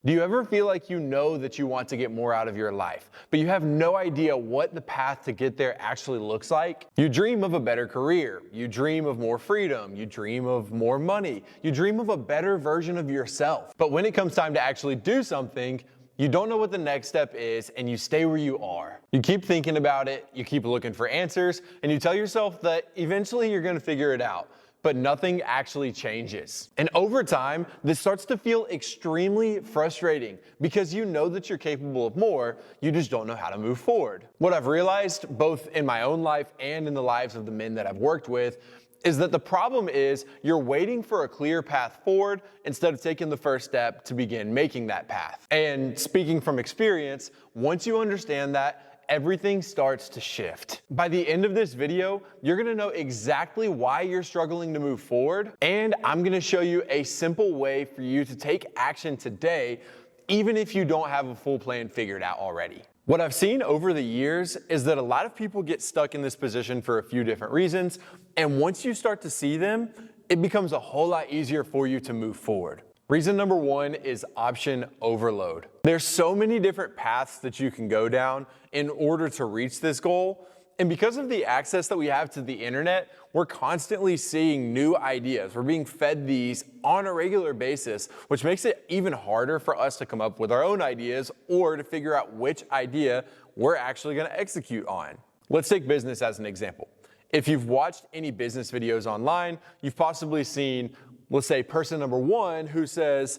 Do you ever feel like you know that you want to get more out of your life, but you have no idea what the path to get there actually looks like? You dream of a better career, you dream of more freedom, you dream of more money, you dream of a better version of yourself. But when it comes time to actually do something, you don't know what the next step is and you stay where you are. You keep thinking about it, you keep looking for answers, and you tell yourself that eventually you're gonna figure it out. But nothing actually changes. And over time, this starts to feel extremely frustrating because you know that you're capable of more, you just don't know how to move forward. What I've realized, both in my own life and in the lives of the men that I've worked with, is that the problem is you're waiting for a clear path forward instead of taking the first step to begin making that path. And speaking from experience, once you understand that, everything starts to shift. By the end of this video, you're gonna know exactly why you're struggling to move forward, and I'm gonna show you a simple way for you to take action today, even if you don't have a full plan figured out already. What I've seen over the years is that a lot of people get stuck in this position for a few different reasons, and once you start to see them, it becomes a whole lot easier for you to move forward. Reason number one is option overload. There's so many different paths that you can go down in order to reach this goal. And because of the access that we have to the internet, we're constantly seeing new ideas. We're being fed these on a regular basis, which makes it even harder for us to come up with our own ideas or to figure out which idea we're actually gonna execute on. Let's take business as an example. If you've watched any business videos online, you've possibly seen, let's say, person number one who says,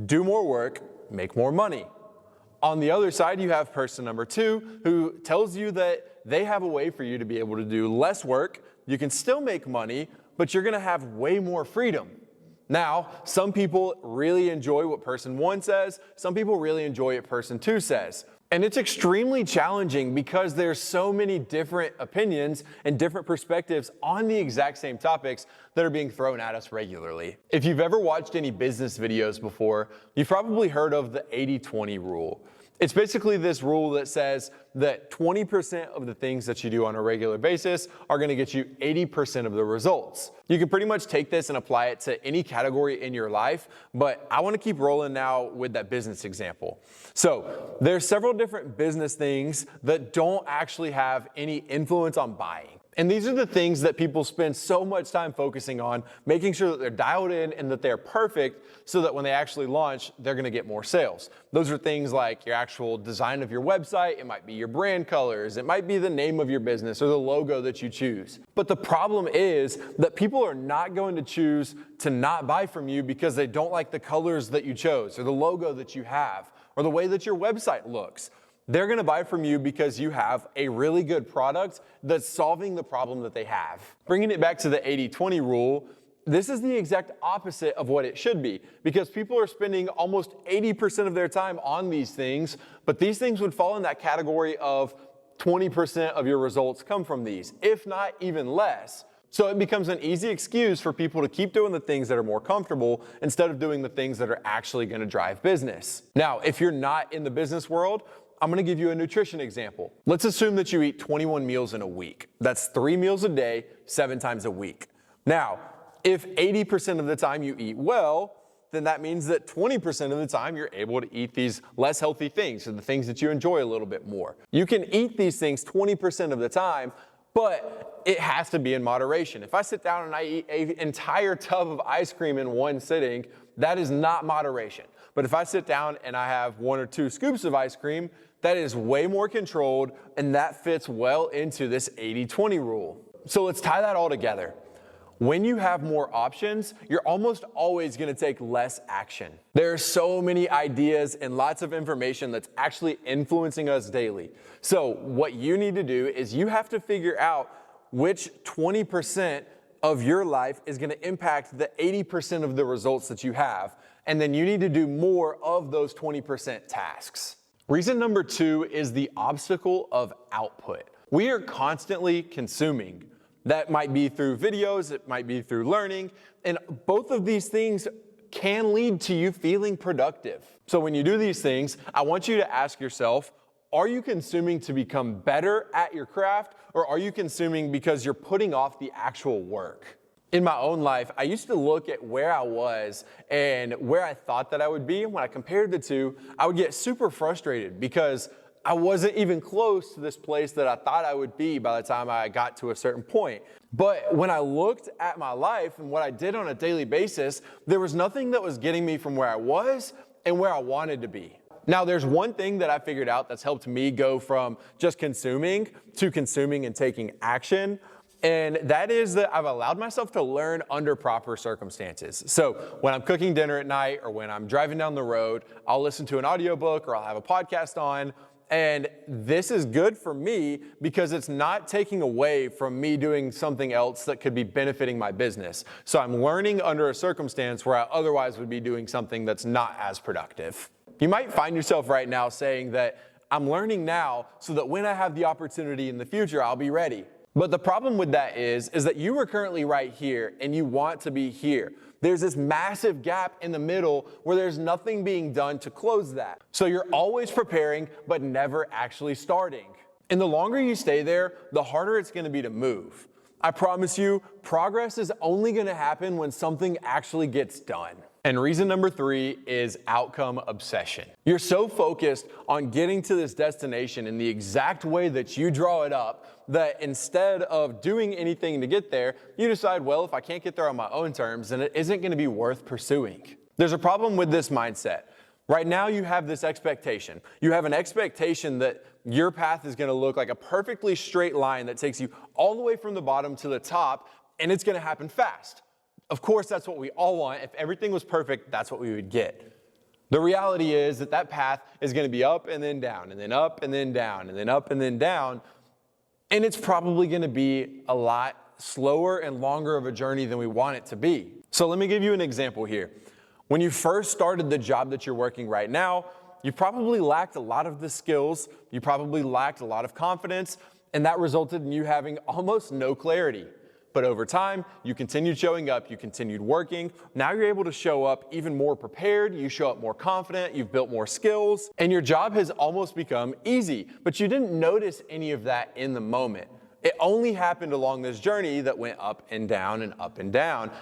do more work, make more money. On the other side, you have person number two who tells you that they have a way for you to be able to do less work, you can still make money, but you're gonna have way more freedom. Now, some people really enjoy what person one says, some people really enjoy what person two says. And it's extremely challenging because there's so many different opinions and different perspectives on the exact same topics that are being thrown at us regularly. If you've ever watched any business videos before, you've probably heard of the 80-20 rule. It's basically this rule that says that 20% of the things that you do on a regular basis are gonna get you 80% of the results. You can pretty much take this and apply it to any category in your life, but I wanna keep rolling now with that business example. So there's several different business things that don't actually have any influence on buying. And these are the things that people spend so much time focusing on, making sure that they're dialed in and that they're perfect so that when they actually launch, they're gonna get more sales. Those are things like your actual design of your website, it might be your brand colors, it might be the name of your business or the logo that you choose. But the problem is that people are not going to choose to not buy from you because they don't like the colors that you chose or the logo that you have or the way that your website looks. They're gonna buy from you because you have a really good product that's solving the problem that they have. Bringing it back to the 80-20 rule, this is the exact opposite of what it should be because people are spending almost 80% of their time on these things, but these things would fall in that category of 20% of your results come from these, if not even less. So it becomes an easy excuse for people to keep doing the things that are more comfortable instead of doing the things that are actually gonna drive business. Now, if you're not in the business world, I'm gonna give you a nutrition example. Let's assume that you eat 21 meals in a week. That's 3 meals a day, 7 times a week. Now, if 80% of the time you eat well, then that means that 20% of the time you're able to eat these less healthy things or the things that you enjoy a little bit more. You can eat these things 20% of the time, but it has to be in moderation. If I sit down and I eat an entire tub of ice cream in one sitting, that is not moderation. But if I sit down and I have 1 or 2 scoops of ice cream, that is way more controlled, and that fits well into this 80-20 rule. So let's tie that all together. When you have more options, you're almost always gonna take less action. There are so many ideas and lots of information that's actually influencing us daily. So what you need to do is you have to figure out which 20% of your life is gonna impact the 80% of the results that you have, and then you need to do more of those 20% tasks. Reason number two is the obstacle of output. We are constantly consuming. That might be through videos, it might be through learning, and both of these things can lead to you feeling productive. So when you do these things, I want you to ask yourself, are you consuming to become better at your craft, or are you consuming because you're putting off the actual work? In my own life, I used to look at where I was and where I thought that I would be. And when I compared the two, I would get super frustrated because I wasn't even close to this place that I thought I would be by the time I got to a certain point. But when I looked at my life and what I did on a daily basis, there was nothing that was getting me from where I was and where I wanted to be. Now, there's one thing that I figured out that's helped me go from just consuming to consuming and taking action. And that is that I've allowed myself to learn under proper circumstances. So when I'm cooking dinner at night or when I'm driving down the road, I'll listen to an audiobook or I'll have a podcast on. And this is good for me because it's not taking away from me doing something else that could be benefiting my business. So I'm learning under a circumstance where I otherwise would be doing something that's not as productive. You might find yourself right now saying that I'm learning now so that when I have the opportunity in the future, I'll be ready. But the problem with that is that you are currently right here and you want to be here. There's this massive gap in the middle where there's nothing being done to close that. So you're always preparing, but never actually starting. And the longer you stay there, the harder it's gonna be to move. I promise you, progress is only gonna happen when something actually gets done. And reason number 3 is outcome obsession. You're so focused on getting to this destination in the exact way that you draw it up that instead of doing anything to get there, you decide, well, if I can't get there on my own terms, then it isn't gonna be worth pursuing. There's a problem with this mindset. Right now you have this expectation. You have an expectation that your path is gonna look like a perfectly straight line that takes you all the way from the bottom to the top, and it's gonna happen fast. Of course, that's what we all want. If everything was perfect, that's what we would get. The reality is that path is gonna be up and then down, and then up and then down, and then up and then down, and it's probably gonna be a lot slower and longer of a journey than we want it to be. So let me give you an example here. When you first started the job that you're working right now, you probably lacked a lot of the skills, you probably lacked a lot of confidence, and that resulted in you having almost no clarity. But over time, you continued showing up, you continued working. Now you're able to show up even more prepared, you show up more confident, you've built more skills, and your job has almost become easy. But you didn't notice any of that in the moment. It only happened along this journey that went up and down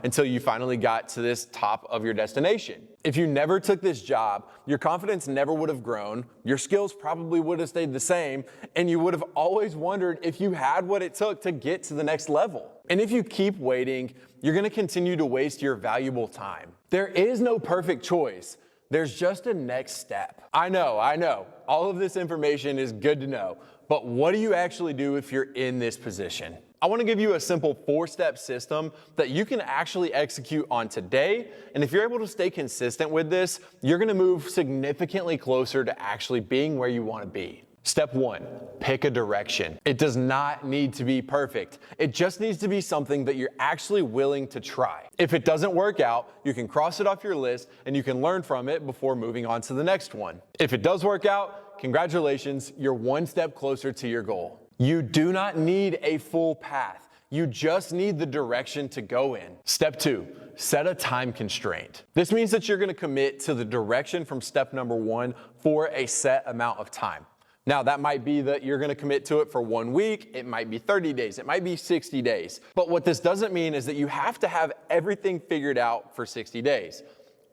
until you finally got to this top of your destination. If you never took this job, your confidence never would have grown, your skills probably would have stayed the same, and you would have always wondered if you had what it took to get to the next level. And if you keep waiting, you're gonna continue to waste your valuable time. There is no perfect choice. There's just a next step. I know. All of this information is good to know. But what do you actually do if you're in this position? I want to give you a simple 4-step system that you can actually execute on today. And if you're able to stay consistent with this, you're going to move significantly closer to actually being where you want to be. Step 1, pick a direction. It does not need to be perfect. It just needs to be something that you're actually willing to try. If it doesn't work out, you can cross it off your list and you can learn from it before moving on to the next one. If it does work out, congratulations, you're one step closer to your goal. You do not need a full path. You just need the direction to go in. Step 2, set a time constraint. This means that you're going to commit to the direction from step number 1 for a set amount of time. Now, that might be that you're gonna commit to it for 1 week, it might be 30 days, it might be 60 days. But what this doesn't mean is that you have to have everything figured out for 60 days.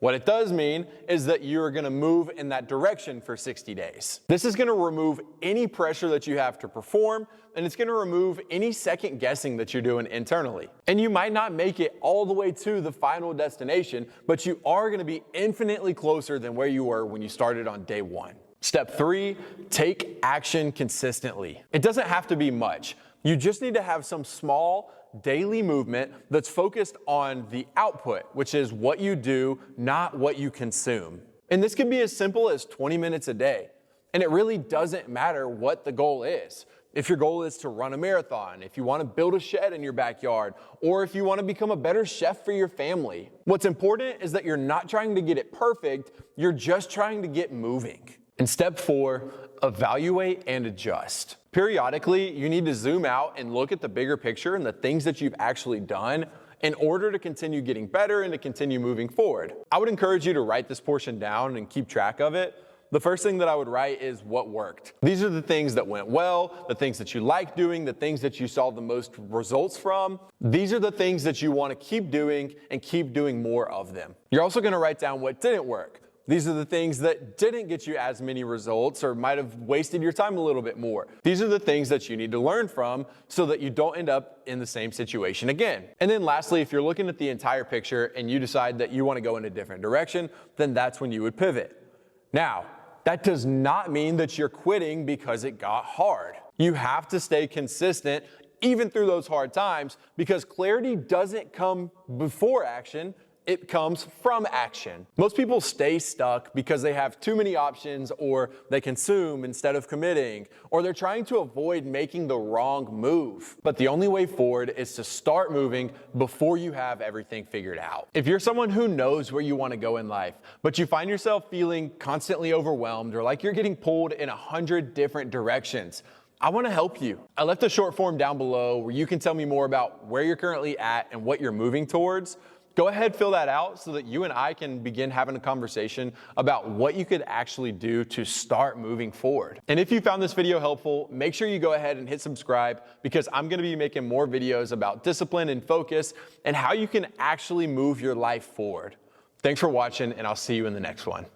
What it does mean is that you're gonna move in that direction for 60 days. This is gonna remove any pressure that you have to perform, and it's gonna remove any second guessing that you're doing internally. And you might not make it all the way to the final destination, but you are gonna be infinitely closer than where you were when you started on day 1. Step 3, take action consistently. It doesn't have to be much. You just need to have some small daily movement that's focused on the output, which is what you do, not what you consume. And this can be as simple as 20 minutes a day. And it really doesn't matter what the goal is. If your goal is to run a marathon, if you want to build a shed in your backyard, or if you want to become a better chef for your family. What's important is that you're not trying to get it perfect, you're just trying to get moving. And step 4, evaluate and adjust. Periodically, you need to zoom out and look at the bigger picture and the things that you've actually done in order to continue getting better and to continue moving forward. I would encourage you to write this portion down and keep track of it. the first thing that I would write is what worked. These are the things that went well, the things that you like doing, the things that you saw the most results from. These are the things that you want to keep doing and keep doing more of them. You're also going to write down what didn't work. These are the things that didn't get you as many results or might have wasted your time a little bit more. These are the things that you need to learn from so that you don't end up in the same situation again. And then lastly, if you're looking at the entire picture and you decide that you want to go in a different direction, then that's when you would pivot. Now, that does not mean that you're quitting because it got hard. You have to stay consistent even through those hard times, because clarity doesn't come before action. It comes from action. Most people stay stuck because they have too many options, or they consume instead of committing, or they're trying to avoid making the wrong move. But the only way forward is to start moving before you have everything figured out. If you're someone who knows where you want to go in life, but you find yourself feeling constantly overwhelmed or like you're getting pulled in 100 different directions, I want to help you. I left a short form down below where you can tell me more about where you're currently at and what you're moving towards. Go ahead, fill that out so that you and I can begin having a conversation about what you could actually do to start moving forward. And if you found this video helpful, make sure you go ahead and hit subscribe, because I'm going to be making more videos about discipline and focus and how you can actually move your life forward. Thanks for watching, and I'll see you in the next one.